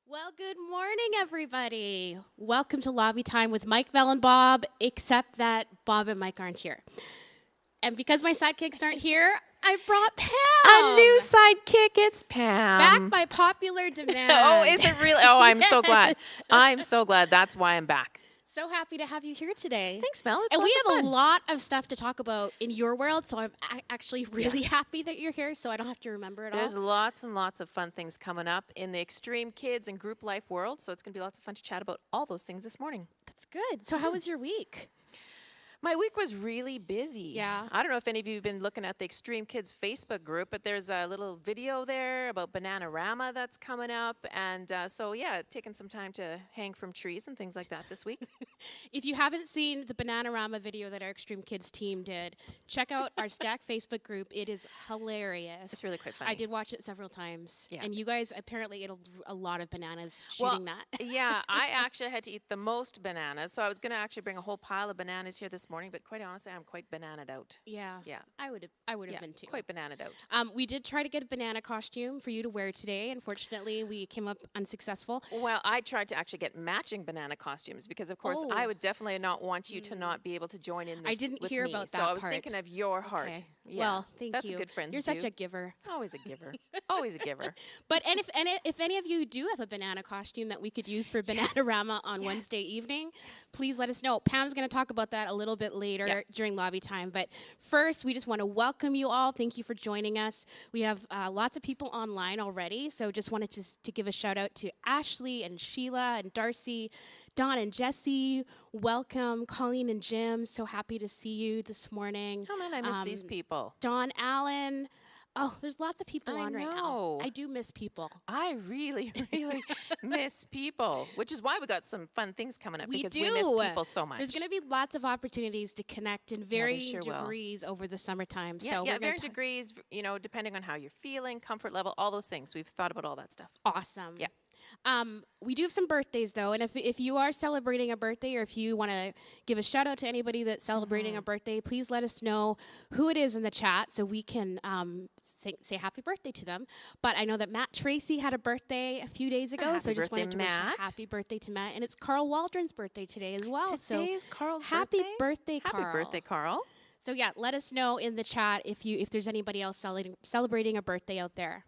Well, good morning, everybody. Welcome to Lobby Time with Mike, Mel, and Bob, except that Bob and Mike aren't here. And because my sidekicks aren't here, I brought Pam. A new sidekick, it's Pam. Back by popular demand. Oh, is it really? Oh, I'm so glad. Yes. I'm so glad. That's why I'm back. So happy to have you here today. Thanks, Mel. It's And we lots of have a fun. lot of stuff to talk about in your world, so I'm actually really happy that you're here, so I don't have to remember it There's all. lots and lots of fun things coming up in the extreme kids and group life world, so it's going to be lots of fun to chat about all those things this morning. That's good. So how was your week? My week was really busy. Yeah. I don't know if any of you have been looking at the Extreme Kids Facebook group, but there's a little video there about Bananarama that's coming up. And so, yeah, taking some time to hang from trees and things like that this week. If you haven't seen the Bananarama video that our Extreme Kids team did, check out our StAAC Facebook group. It is hilarious. It's really quite funny. I did watch it several times. Yeah. And you guys, apparently, it'll a lot of bananas shooting that. Yeah, I actually had to eat the most bananas. So I was going to actually bring a whole pile of bananas here this morning, but quite honestly, I'm quite bananaed out. Yeah. Yeah. I would have Yeah, been too. quite bananaed out. We did try to get a banana costume for you to wear today. Unfortunately, we came up unsuccessful. Well, I tried to actually get matching banana costumes because, of course, Oh. I would definitely not want you to not be able to join in this I didn't with hear me. about so that I was part. thinking of your heart. Okay. Yeah. Well, thank That's you. what good friends You're do. such a giver. Always a giver. Always a giver. But if any of you do have a banana costume that we could use for Bananarama on Wednesday evening, please let us know. Pam's going to talk about that a little bit later during lobby time. But first, we just want to welcome you all. Thank you for joining us. We have lots of people online already, so just wanted to give a shout out to Ashley and Sheila and Darcy, Dawn and Jesse. Welcome, Colleen and Jim. So happy to see you this morning. Oh, man, I miss these people. Dawn Allen. Oh, there's lots of people I on right now. know. I do miss people. I really, really miss people, which is why we got some fun things coming up We because do. we miss people so much. There's going to be lots of opportunities to connect in varying sure will. degrees over the summertime. Yeah, so yeah, we're gonna varying degrees, depending on how you're feeling, comfort level, all those things. We've thought about all that stuff. awesome. Yeah. We do have some birthdays though, and if you are celebrating a birthday, or if you want to give a shout out to anybody that's celebrating a birthday, please let us know who it is in the chat so we can say happy birthday to them. But I know that Matt Tracy had a birthday a few days ago, so I happy just wanted to birthday, wish Matt. a happy birthday to Matt, and it's Carl Waldron's birthday today as well. Today is Carl's happy birthday. Carl. Happy birthday, Carl. So yeah, let us know in the chat if there's anybody else celebrating a birthday out there.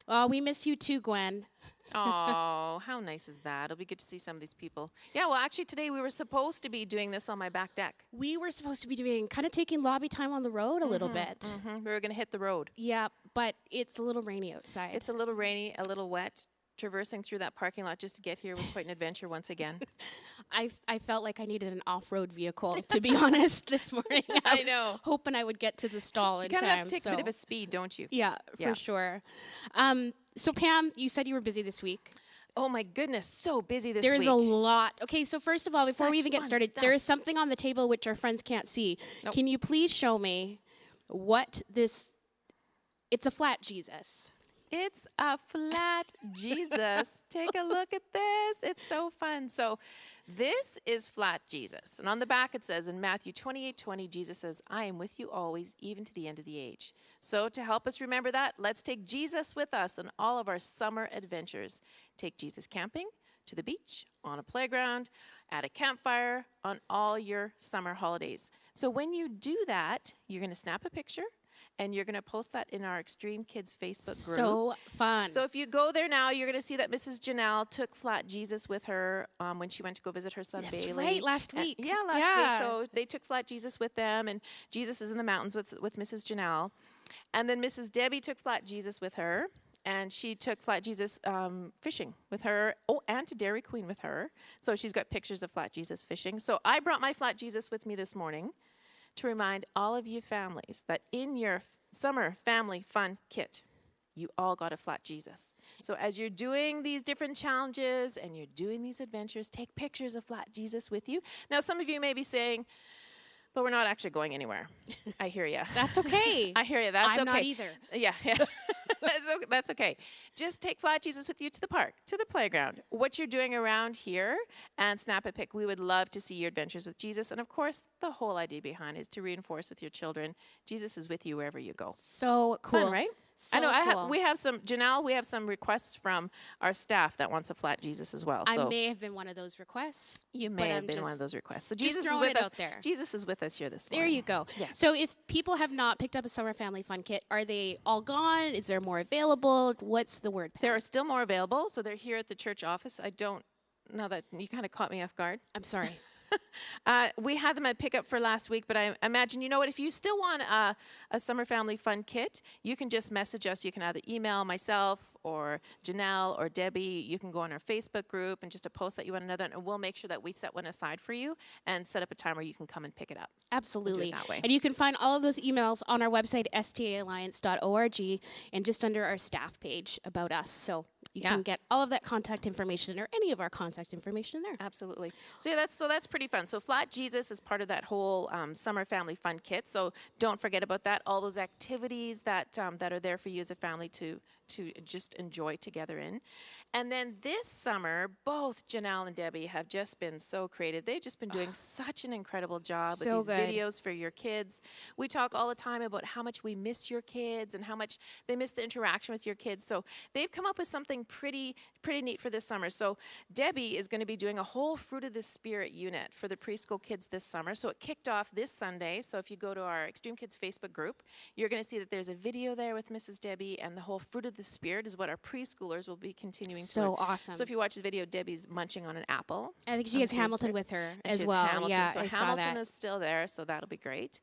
Oh, we miss you too, Gwen. Oh, how nice is that? It'll be good to see some of these people. Yeah, well, actually, today we were supposed to be doing this on my back deck. We were supposed to be taking lobby time on the road a little bit. We were going to hit the road. Yeah, but it's a little rainy outside. It's a little rainy, a little wet. Traversing through that parking lot just to get here was quite an adventure once again. I felt like I needed an off-road vehicle, to be honest, this morning. I was know. hoping I would get to the stall in You kind time. of have to take a bit of a speed, don't you? Yeah, Yeah. for sure. So Pam, you said you were busy this week. Oh, my goodness, so busy this There week. is a lot. Okay, so first of all, before we Such even get fun started, stuff. there is something on the table which our friends can't see. Nope. Can you please show me what this... It's a flat Jesus. It's a flat Jesus. Take a look at this. It's so fun. So this is flat Jesus. And on the back it says in Matthew 28:20, Jesus says, I am with you always, even to the end of the age. So to help us remember that, let's take Jesus with us on all of our summer adventures. Take Jesus camping, to the beach, on a playground, at a campfire, on all your summer holidays. So when you do that, you're going to snap a picture, and you're going to post that in our Extreme Kids Facebook group. So fun. So if you go there now, you're going to see that Mrs. Janelle took flat Jesus with her when she went to go visit her son That's Bailey. right, last And- week. yeah, last Yeah. week. So they took flat Jesus with them, and Jesus is in the mountains with Mrs. Janelle. And then Mrs. Debbie took flat Jesus with her, and she took flat Jesus fishing with her. Oh, and to Dairy Queen with her. So she's got pictures of flat Jesus fishing. So I brought my flat Jesus with me this morning to remind all of you families that in your summer family fun kit, you all got a flat Jesus. So as you're doing these different challenges and you're doing these adventures, take pictures of flat Jesus with you. Now, some of you may be saying, but we're not actually going anywhere. I hear you. That's okay. I hear you. That's I'm okay. not either. Yeah. That's okay. Just take flat Jesus with you to the park, to the playground, what you're doing around here, and snap a pic. We would love to see your adventures with Jesus. And of course, the whole idea behind it is to reinforce with your children, Jesus is with you wherever you go. So cool. Fun, right? So I know. cool. We have some, Janelle, we have some requests from our staff that wants a flat Jesus as well. So I may have been one of those requests. you but may have I'm been one just- of those requests. So just Jesus is throwing with it us. out there. Jesus is with us here this There morning. you go. Yes. So if people have not picked up a Summer Family Fun Kit, are they all gone? Is there more available? What's the word, Pam? There are still more available. So they're here at the church office. I don't know that you kind of caught me off guard. I'm sorry. We had them at pickup for last week, but I imagine, you know what, if you still want a Summer Family Fun Kit, you can just message us. You can either email myself or Janelle or Debbie. You can go on our Facebook group and just a post that you want another, and we'll make sure that we set one aside for you and set up a time where you can come and pick it up. Absolutely. that way. And you can find all of those emails on our website, staalliance.org, and just under our staff page about us. So you can get all of that contact information or any of our contact information there. Absolutely. So yeah, that's pretty fun. So Flat Jesus is part of that whole Summer Family Fun Kit. So don't forget about that. All those activities that are there for you as a family to just enjoy together in. And then this summer, both Janelle and Debbie have just been so creative. They've just been doing such an incredible job with So these good. videos for your kids. We talk all the time about how much we miss your kids and how much they miss the interaction with your kids. So they've come up with something pretty neat for this summer. So Debbie is going to be doing a whole Fruit of the Spirit unit for the preschool kids this summer. So it kicked off this Sunday. So if you go to our Extreme Kids Facebook group, you're going to see that there's a video there with Mrs. Debbie, and the whole Fruit of the Spirit is what our preschoolers will be continuing So to. awesome. So if you watch the video, Debbie's munching on an apple. I think she on has the Fruit of the Hamilton Spirit. with her And she as has well. Hamilton. Yeah, So I saw Hamilton that. is still there, so that'll be great.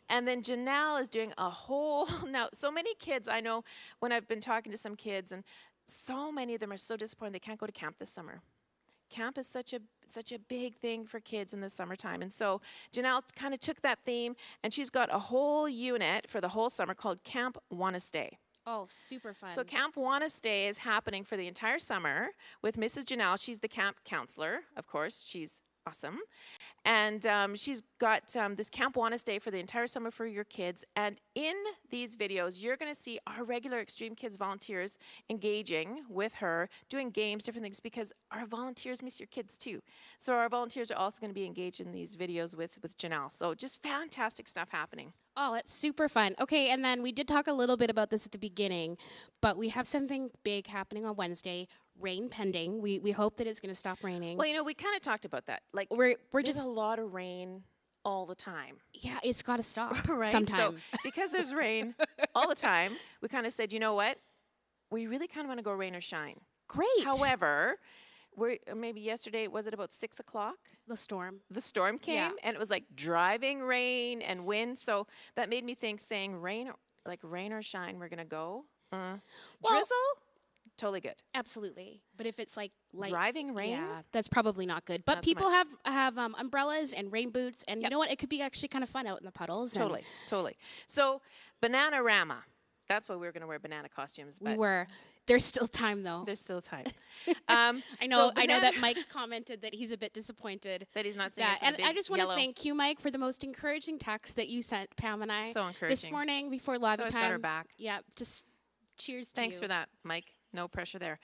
And then Janelle is doing a whole, now so many kids, I know when I've been talking to some kids, and so many of them are so disappointed they can't go to camp this summer. Camp is such a big thing for kids in the summertime. And so Janelle kind of took that theme, and she's got a whole unit for the whole summer called Camp Wanna Stay. Oh, super fun. So Camp Wanna Stay is happening for the entire summer with Mrs. Janelle. She's the camp counselor, of course. She's awesome. And she's got this Camp Wanna Stay for the entire summer for your kids. And in these videos, you're going to see our regular Extreme Kids volunteers engaging with her, doing games, different things, because our volunteers miss your kids too. So our volunteers are also going to be engaged in these videos with Janelle. So just fantastic stuff happening. Oh, that's super fun. Okay, and then we did talk a little bit about this at the beginning, but we have something big happening on Wednesday. Rain pending. We hope that it's going to stop raining. Well, you know, we kind of talked about that. Like, we're there's just a lot of rain all the time. yeah, it's got to stop Right? sometime. So because there's rain all the time, we kind of said, you know what? We really kind of want to go rain or shine. Great. However, maybe yesterday, was it about 6 o'clock? The storm. The storm came, Yeah. and it was like driving rain and wind. So that made me think, saying rain or shine, we're going to go. Drizzle? Totally good. Absolutely. But if it's like light Driving rain? yeah, that's probably not good. But Not so people much. have umbrellas and rain boots, and you know what? It could be actually kind of fun out in the puddles. and Totally. So, Bananarama. That's why we're going to wear banana costumes. We But were. There's still time though. there's still time. I know. so I know banana- that Mike's commented that he's a bit disappointed. that he's not seeing That, us in a and big I just want to yellow. thank you, Mike, for the most encouraging text that you sent Pam and I So this encouraging. morning before lobby So it's time. got our back. Yeah, just cheers to Thanks you. for that, Mike. No pressure there.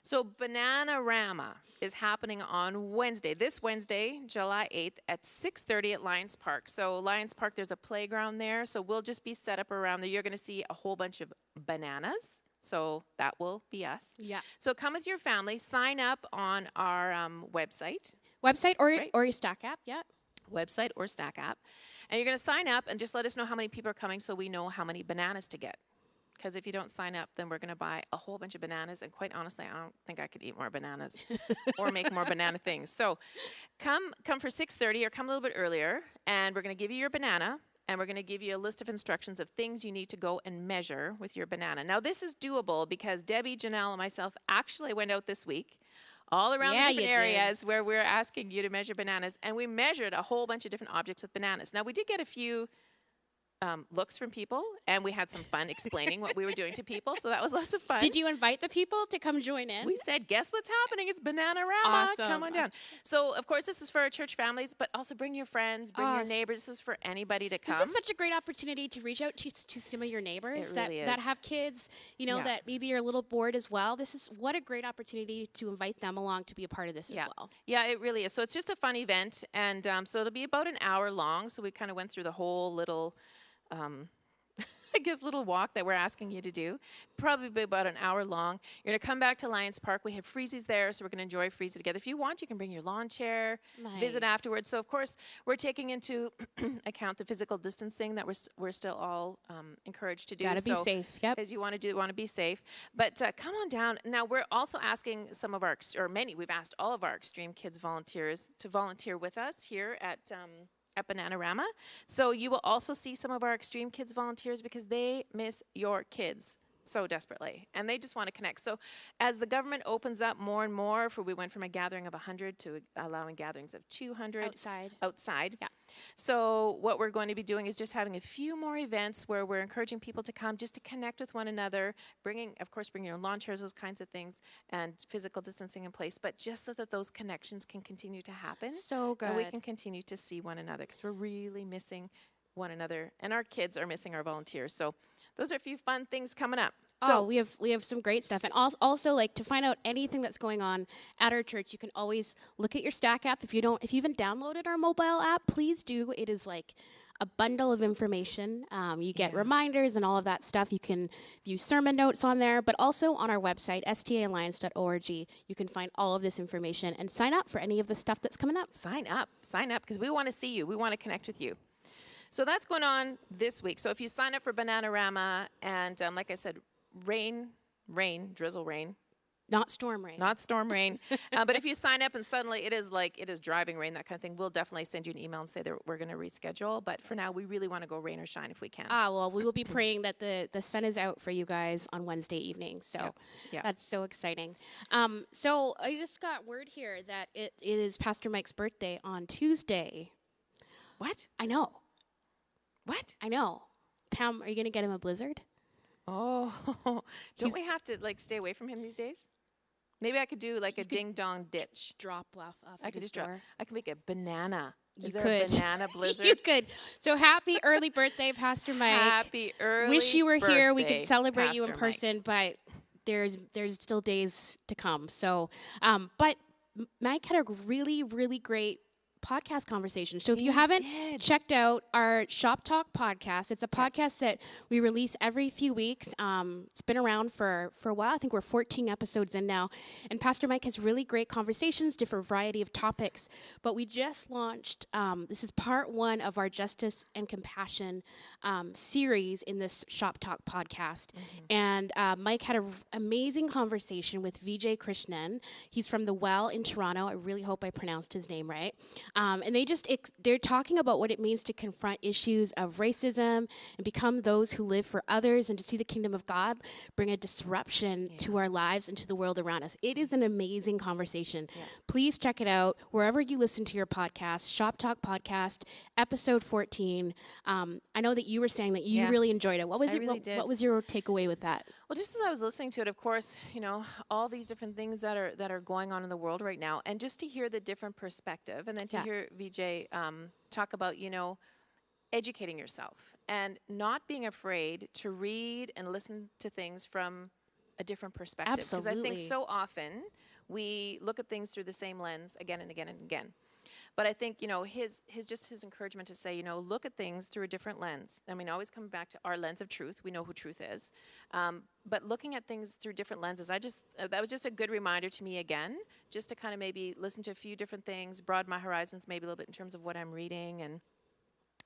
So Bananarama is happening on Wednesday, this Wednesday, July 8th at 6:30 at Lions Park. So Lions Park, there's a playground there. So we'll just be set up around there. You're going to see a whole bunch of bananas. So that will be us. Yeah. So come with your family. Sign up on our website. Website or Right. your StAAC app. Yeah. Website or StAAC app. And you're going to sign up and just let us know how many people are coming so we know how many bananas to get. Because if you don't sign up, then we're going to buy a whole bunch of bananas. And quite honestly, I don't think I could eat more bananas or make more banana things. So come for 6:30 or come a little bit earlier. And we're going to give you your banana. And we're going to give you a list of instructions of things you need to go and measure with your banana. Now, this is doable because Debbie, Janelle, and myself actually went out this week all around Yeah, the you different did. areas where we're asking you to measure bananas. And we measured a whole bunch of different objects with bananas. Now, we did get a few looks from people, and we had some fun explaining what we were doing to people. So that was lots of fun. Did you invite the people to come join in? We said, guess what's happening? It's Bananarama. Awesome. Come on down. So, of course, this is for our church families, but also bring your friends, bring your neighbors. This is for anybody to come. This is such a great opportunity to reach out to some of your neighbors It that, really that is. have kids, you know, Yeah. that maybe are a little bored as well. This is what a great opportunity to invite them along to be a part of this as well. Yeah, it really is. So it's just a fun event, and so it'll be about an hour long. So we kind of went through the whole little I guess, little walk that we're asking you to do. Probably be about an hour long. You're going to come back to Lions Park. We have freezies there, so we're going to enjoy freezy together. If you want, you can bring your lawn chair, visit Nice. afterwards. So, of course, we're taking into account the physical distancing that we're still all encouraged to do. Gotta be safe. Yep. As you want to be safe. But come on down. Now, we're also asking some of our, we've asked all of our Extreme Kids volunteers to volunteer with us here at Bananarama. So you will also see some of our Extreme Kids volunteers because they miss your kids so desperately, and they just want to connect. So as the government opens up more and more, we went from a gathering of 100 to allowing gatherings of 200 outside. Yeah. So what we're going to be doing is just having a few more events where we're encouraging people to come just to connect with one another, bringing your own lawn chairs, those kinds of things, and physical distancing in place, but just so that those connections can continue to happen. So good. And we can continue to see one another because we're really missing one another, and our kids are missing our volunteers. So those are a few fun things coming up. So we have some great stuff, and also like to find out anything that's going on at our church, you can always look at your StAAC app. If you haven't downloaded our mobile app, please do. It is like a bundle of information. You get reminders and all of that stuff. You can view sermon notes on there, but also on our website, staalliance.org, you can find all of this information and sign up for any of the stuff that's coming up. Sign up, because we want to see you. We want to connect with you. So that's going on this week. So if you sign up for Bananarama, and like I said, drizzle rain. Not storm rain. Not storm rain. But if you sign up and suddenly it is driving rain, that kind of thing, we'll definitely send you an email and say that we're going to reschedule. But for now, we really want to go rain or shine if we can. Well, we will be praying that the sun is out for you guys on Wednesday evening. So that's so exciting. So I just got word here that it is Pastor Mike's birthday on Tuesday. What? I know. What? I know. Pam, are you going to get him a blizzard? Oh, don't we have to stay away from him these days? Maybe I could do a ding dong ditch. Drop off I could just drop. I could make a banana. Is there a banana blizzard? You could. So happy early birthday, Pastor Mike. Happy early Wish you were here. We could birthday, celebrate Pastor you in person, but there's still days to come. So, but Mike had a really, really great podcast conversation. So if you haven't checked out our Shop Talk podcast, it's a podcast that we release every few weeks. It's been around for a while. I think we're 14 episodes in now. And Pastor Mike has really great conversations, different variety of topics. But we just launched, this is part 1 of our Justice and Compassion series in this Shop Talk podcast. And Mike had an amazing conversation with Vijay Krishnan. He's from The Well in Toronto. I really hope I pronounced his name right. And they're talking about what it means to confront issues of racism and become those who live for others and to see the kingdom of God bring a disruption to our lives and to the world around us. It is an amazing conversation. Please check it out wherever you listen to your podcast, Shop Talk Podcast, episode 14. I know that you were saying that you really enjoyed it. What was what was your takeaway with that? Well, just as I was listening to it, of course, all these different things that are going on in the world right now, and just to hear the different perspective, and then to hear Vijay talk about, educating yourself and not being afraid to read and listen to things from a different perspective. Absolutely. Because I think so often we look at things through the same lens again and again and again. But I think, his encouragement to say, look at things through a different lens. I mean, always coming back to our lens of truth. We know who truth is. But looking at things through different lenses, that was just a good reminder to me again, just to kind of maybe listen to a few different things, broaden my horizons maybe a little bit in terms of what I'm reading. And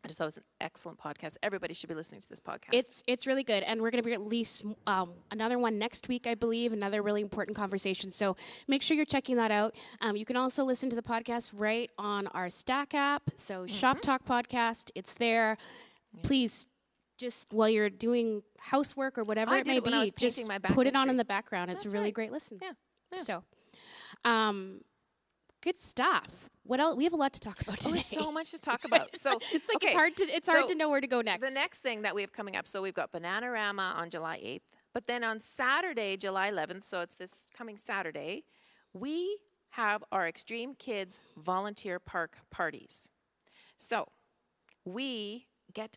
I just thought it was an excellent podcast. Everybody should be listening to this podcast. It's really good, and we're going to release another one next week, I believe, another really important conversation. So make sure you're checking that out. You can also listen to the podcast right on our StAAC app. So Shop Talk Podcast, it's there. Please, just while you're doing housework or whatever it may be, just put it on in the background. It's a really great listen. Yeah. So, good stuff. What else? We have a lot to talk about today. There's so much to talk about. So it's hard to know where to go next. The next thing that we have coming up, so we've got Bananarama on July 8th, but then on Saturday, July 11th, so it's this coming Saturday, we have our Extreme Kids Volunteer Park parties. So we get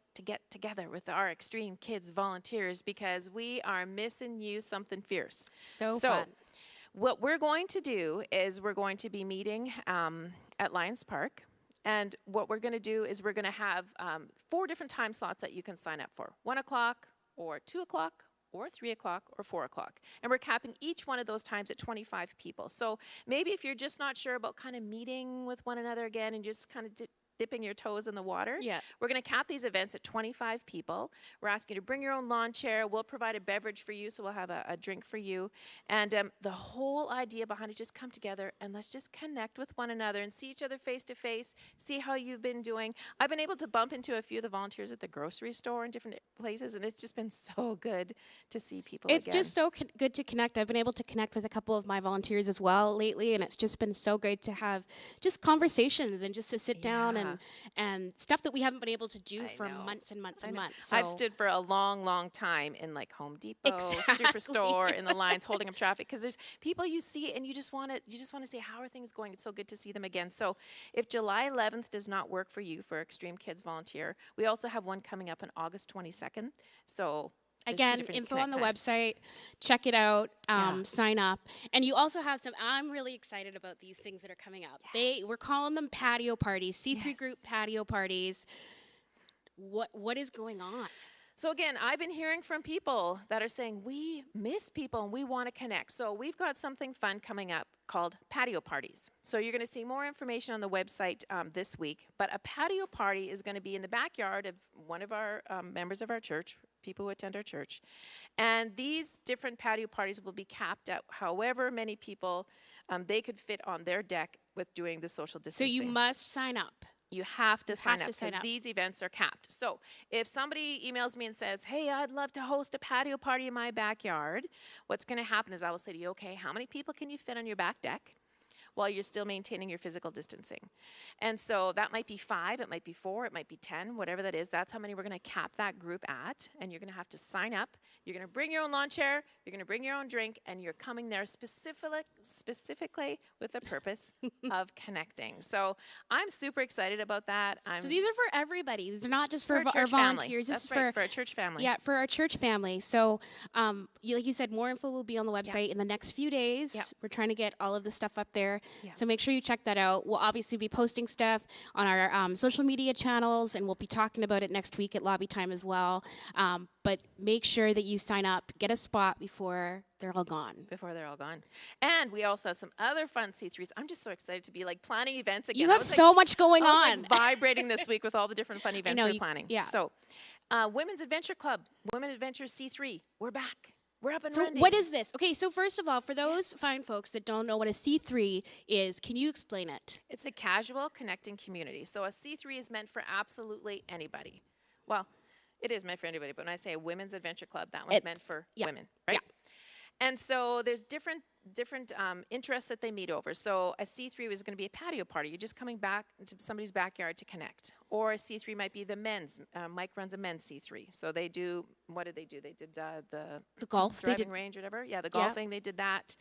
together with our Extreme Kids volunteers because we are missing you something fierce. So fun. What we're going to do is we're going to be meeting at Lions Park. And what we're going to do is we're going to have 4 different time slots that you can sign up for. 1 o'clock, or 2 o'clock, or 3 o'clock, or 4 o'clock. And we're capping each one of those times at 25 people. So maybe if you're just not sure about kind of meeting with one another again and just kind of dipping your toes in the water, we're going to cap these events at 25 people. We're asking you to bring your own lawn chair. We'll provide a beverage for you, so we'll have a drink for you. And the whole idea behind it is just come together and let's just connect with one another and see each other face to face, see how you've been doing. I've been able to bump into a few of the volunteers at the grocery store in different places, and it's just been so good to see people It's again. just so good to connect. I've been able to connect with a couple of my volunteers as well lately, and it's just been so great to have just conversations and just to sit down and stuff that we haven't been able to do for months and months and months. So I've stood for a long, long time in like Home Depot, Superstore, in the lines holding up traffic, because there's people you see and you just want to say, how are things going? It's so good to see them again. So if July 11th does not work for you for Extreme Kids Volunteer, we also have one coming up on August 22nd. So again, info on the website. Check it out. Sign up. And you also have some, I'm really excited about these things that are coming up. We're calling them patio parties, C3 group patio parties. What is going on? So again, I've been hearing from people that are saying, we miss people and we want to connect. So we've got something fun coming up called patio parties. So you're going to see more information on the website this week. But a patio party is going to be in the backyard of one of our members of our church, people who attend our church. And these different patio parties will be capped at however many people they could fit on their deck with doing the social So distancing. you must sign up. You have to sign up because these events are capped. So if somebody emails me and says, hey, I'd love to host a patio party in my backyard, what's going to happen is I will say to you, okay, how many people can you fit on your back deck while you're still maintaining your physical distancing? And so that might be 5, it might be 4, it might be 10, whatever that is. That's how many we're going to cap that group at. And you're going to have to sign up. You're going to bring your own lawn chair. You're going to bring your own drink. And you're coming there specifically with the purpose of connecting. So I'm super excited about that. So these are for everybody. These are not just for our our church volunteers. Family. This is for our church family. Yeah, for our church family. So like you said, more info will be on the website in the next few days. We're trying to get all of the stuff up there. So make sure you check that out. We'll obviously be posting stuff on our social media channels, and we'll be talking about it next week at Lobby Time as well. But make sure that you sign up, get a spot before they're all gone. And we also have some other fun C3s. I'm just so excited to be like planning events again. You have so much going on. Like vibrating this week with all the different fun events we're planning. Yeah. So Women's Adventure Club, Women Adventure C3, we're back. We're up and So running. what is this? Okay, so first of all, for those fine folks that don't know what a C3 is, can you explain it? It's a casual connecting community. So a C3 is meant for absolutely anybody. Well, it is meant for anybody, but when I say a Women's Adventure Club, that one's meant for women, right? Yeah. And so there's different interests that they meet over. So a C3 was going to be a patio party. You're just coming back to somebody's backyard to connect. Or a C3 might be the men's. Mike runs a men's C3. So they do, what did they do? They did the golf. Driving range or whatever. Yeah, the golfing, they did that.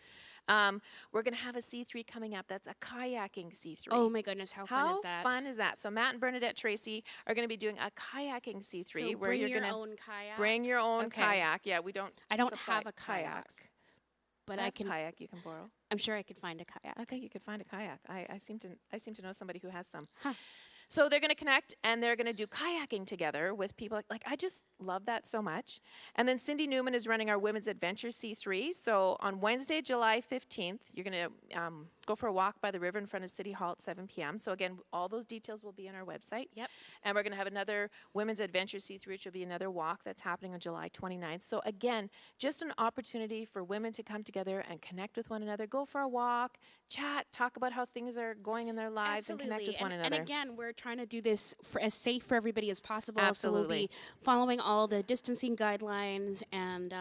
We're going to have a C3 coming up. That's a kayaking C3. Oh my goodness, how fun is that? How fun is that? So Matt and Bernadette Tracy are going to be doing a kayaking C3 so where you're going to own kayak. Bring your own kayak. Yeah, I don't have a kayak. But I can kayak you can borrow. I'm sure I could find a kayak. I think you could find a kayak. I seem to know somebody who has some. Huh. So they're going to connect and they're going to do kayaking together with people. Like I just love that so much. And then Cindy Newman is running our Women's Adventure C3. So on Wednesday, July 15th, you're going to go for a walk by the river in front of City Hall at 7 p.m. So again, all those details will be on our website. Yep. And we're going to have another Women's Adventure C3, which will be another walk that's happening on July 29th. So again, just an opportunity for women to come together and connect with one another, go for a walk, chat, talk about how things are going in their lives, and connect with one another. And again, we're trying to do this for as safe for everybody as possible. Absolutely. So we'll be following all the distancing guidelines, and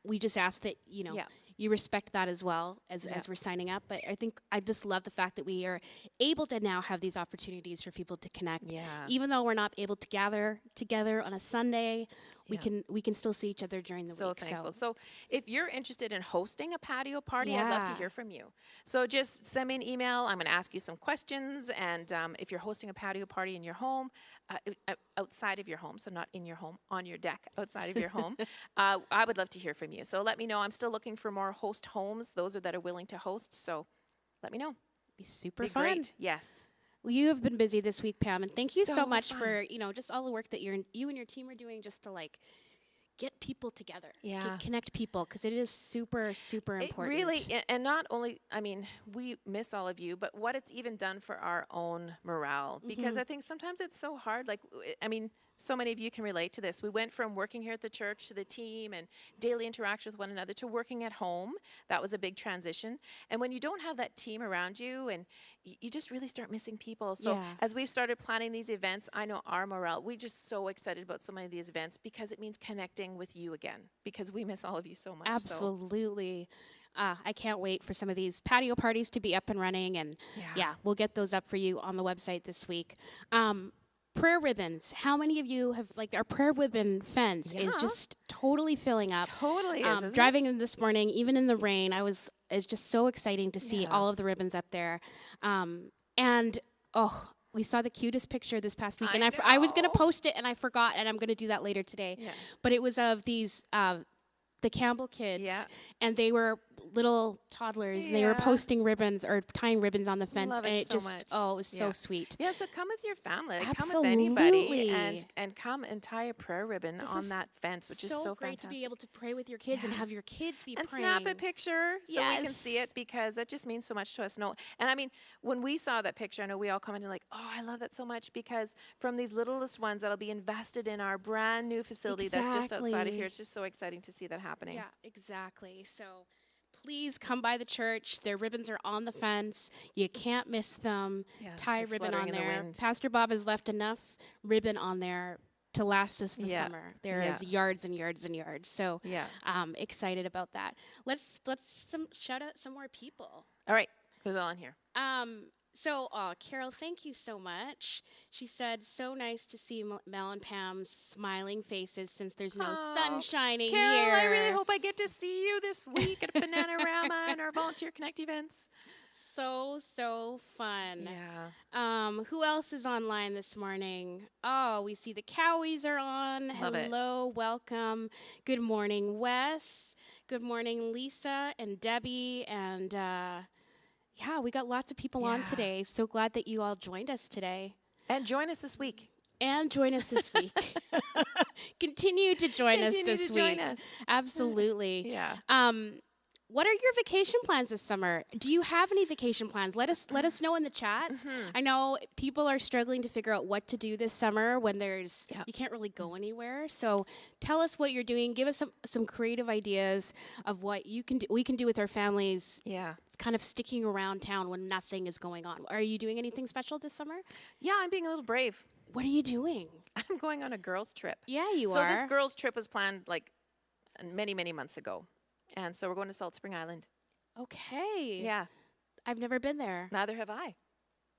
we just ask that, you respect that as well as we're signing up. But I think I just love the fact that we are able to now have these opportunities for people to connect. Yeah. Even though we're not able to gather together on a Sunday, we can still see each other during the week. So thankful. So if you're interested in hosting a patio party, I'd love to hear from you. So just send me an email. I'm going to ask you some questions. And if you're hosting a patio party in your home, outside of your home, so not in your home, on your deck, outside of your home, I would love to hear from you. So let me know. I'm still looking for more host homes, those that are willing to host. So let me know. Be super fun. Great. Yes. Well, you have been busy this week, Pam, and thank you so much for just all the work that you and your team are doing just to get people together. Yeah. Connect people, because it is super, super It important. really, and not only, I mean, we miss all of you, but what it's even done for our own morale. Because I think sometimes it's so hard. Like, I mean, so many of you can relate to this. We went from working here at the church to the team and daily interaction with one another to working at home. That was a big transition. And when you don't have that team around you, and you just really start missing people. So Yeah. as we've started planning these events, I know our morale, we're just so excited about so many of these events because it means connecting with you again, because we miss all of you so much. So. Absolutely. I can't wait for some of these patio parties to be up and running. And yeah, we'll get those up for you on the website this week. Prayer ribbons. How many of you have, like, our prayer ribbon fence is just totally filling up. Totally is, isn't driving in this morning, even in the rain, it's just so exciting to see all of the ribbons up there. And we saw the cutest picture this past week, and I was going to post it, and I forgot, and I'm going to do that later today. Yeah. But it was of these the Campbell kids, and they were little toddlers, and they were posting ribbons or tying ribbons on the fence, Love and it it so just much. it was so sweet. Yeah, so come with your family, like, come with Absolutely. anybody, and come and tie a prayer ribbon on that fence, which is so great fantastic. to be able to pray with your kids and have your kids be and praying. snap a picture so we can see it, because that just means so much to us. No, and I mean, when we saw that picture, I know we all commented like, "Oh, I love that so much," because from these littlest ones that'll be invested in our brand new facility that's just outside of here. It's just so exciting to see that happening. Yeah, exactly. So please come by the church. Their ribbons are on the fence. You can't miss them. Tie a ribbon on there. Pastor Bob has left enough ribbon on there to last us the summer. There is yards and yards and yards. So excited about that. Let's shout out some more people. All right, who's all in here? So, Carol, thank you so much. She said, so nice to see Mel and Pam's smiling faces since there's no sun shining Carol, here. I really hope I get to see you this week at Bananarama and our Volunteer Connect events. So fun. Yeah. Who else is online this morning? Oh, we see the Cowies are on. Love Hello, welcome. Good morning, Wes. Good morning, Lisa and Debbie. And we got lots of people on today. So glad that you all joined us today. And join us this week. Continue to join us this week. Absolutely. Yeah. What are your vacation plans this summer? Do you have any vacation plans? Let us know in the chats. I know people are struggling to figure out what to do this summer when you can't really go anywhere. So tell us what you're doing. Give us some creative ideas of what we can do with our families. Yeah. It's kind of sticking around town when nothing is going on. Are you doing anything special this summer? Yeah, I'm being a little brave. What are you doing? I'm going on a girls' trip. Yeah, you are. So this girls' trip was planned like many, many months ago. And so we're going to Salt Spring Island. Okay. Yeah. I've never been there. Neither have I.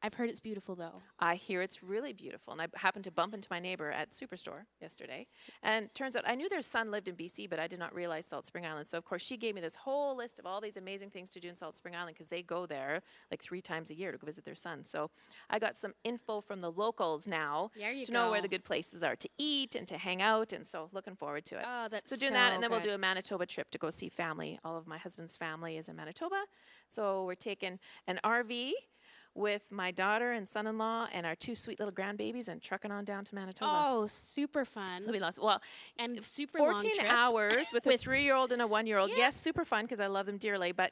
I've heard it's beautiful, though. I hear it's really beautiful. And I happened to bump into my neighbor at Superstore yesterday. And turns out I knew their son lived in BC, but I did not realize Salt Spring Island. So, of course, she gave me this whole list of all these amazing things to do in Salt Spring Island because they go there like 3 times a year to go visit their son. So I got some info from the locals now to know where the good places are to eat and to hang out. And so looking forward to it. Oh, that's so doing that, and then we'll do a Manitoba trip to go see family. All of my husband's family is in Manitoba. So we're taking an RV with my daughter and son-in-law and our 2 sweet little grandbabies and trucking on down to Manitoba. Oh, super fun. So it'll be lots. Well, and super 14 long hours with a 3-year-old and a 1-year-old. Yeah. Yes, super fun because I love them dearly, but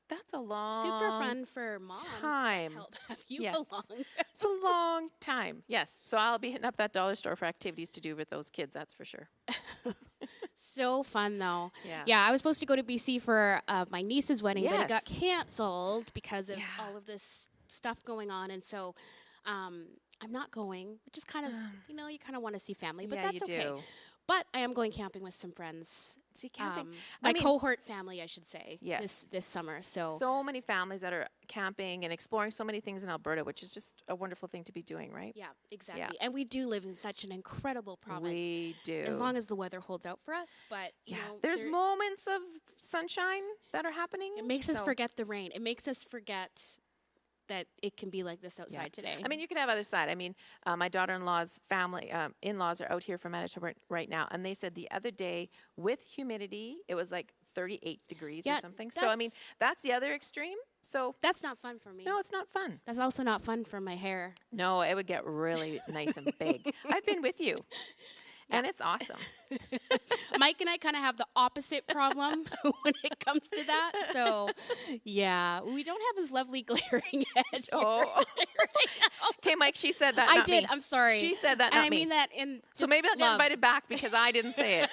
that's a long super fun for mom time. To help have you along. It's a long time. Yes. So I'll be hitting up that dollar store for activities to do with those kids, that's for sure. So fun, though. Yeah. Yeah, I was supposed to go to BC for my niece's wedding, but it got Yes. canceled because of all of this stuff going on, and so I'm not going, which is kind of, you kind of want to see family, but that's okay. Do. But I am going camping with some friends. See, camping. My cohort family, I should say, Yes. this summer. So many families that are camping and exploring so many things in Alberta, which is just a wonderful thing to be doing, right? Yeah, exactly. Yeah. And we do live in such an incredible province. We do. As long as the weather holds out for us. But, you know, there's moments of sunshine that are happening. It makes us forget the rain. It makes us forget that it can be like this outside today. I mean, you can have other side. I mean, my daughter-in-law's family, in-laws are out here from Manitoba right now, and they said the other day with humidity, it was like 38 degrees or something. So, I mean, that's the other extreme. So that's not fun for me. No, it's not fun. That's also not fun for my hair. No, it would get really nice and big. I've been with you. And it's awesome. Mike and I kind of have the opposite problem when it comes to that. So, yeah, we don't have his lovely glaring head. Oh. Okay, Mike, she said that. I not did. Me. I'm sorry. She said that, and not I me. mean that in So just maybe I'll get love. invited back because I didn't say it.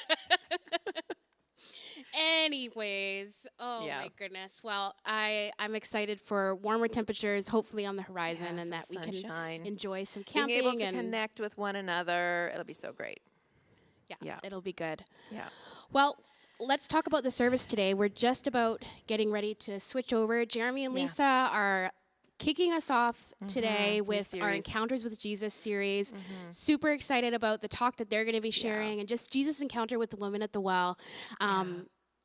Anyways, oh Yeah. my goodness. Well, I'm excited for warmer temperatures, hopefully on the horizon, Yeah, and that some we sunshine. can enjoy some Being camping able to and connect with one another, it'll be so great. Yeah. it'll be good. Yeah. Well, let's talk about the service today. We're just about getting ready to switch over. Jeremy and Yeah. Lisa are kicking us off today New with our series. Encounters with Jesus series. Super excited about the talk that they're going to be sharing and just Jesus' encounter with the woman at the well.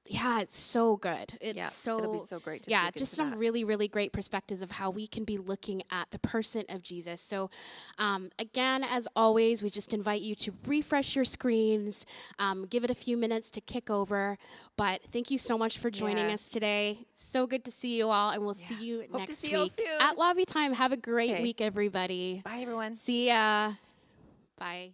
Yeah, it's so good. It's Yeah, so it'll be so great to yeah, dig just into some that. really, really great perspectives of how we can be looking at the person of Jesus. So, again, as always, we just invite you to refresh your screens, give it a few minutes to kick over. But thank you so much for joining Yeah. us today. So good to see you all, and we'll see you Hope to next see you all week soon. at Lobby Time. Have a great Okay. week, everybody. Bye, everyone. See ya. Bye.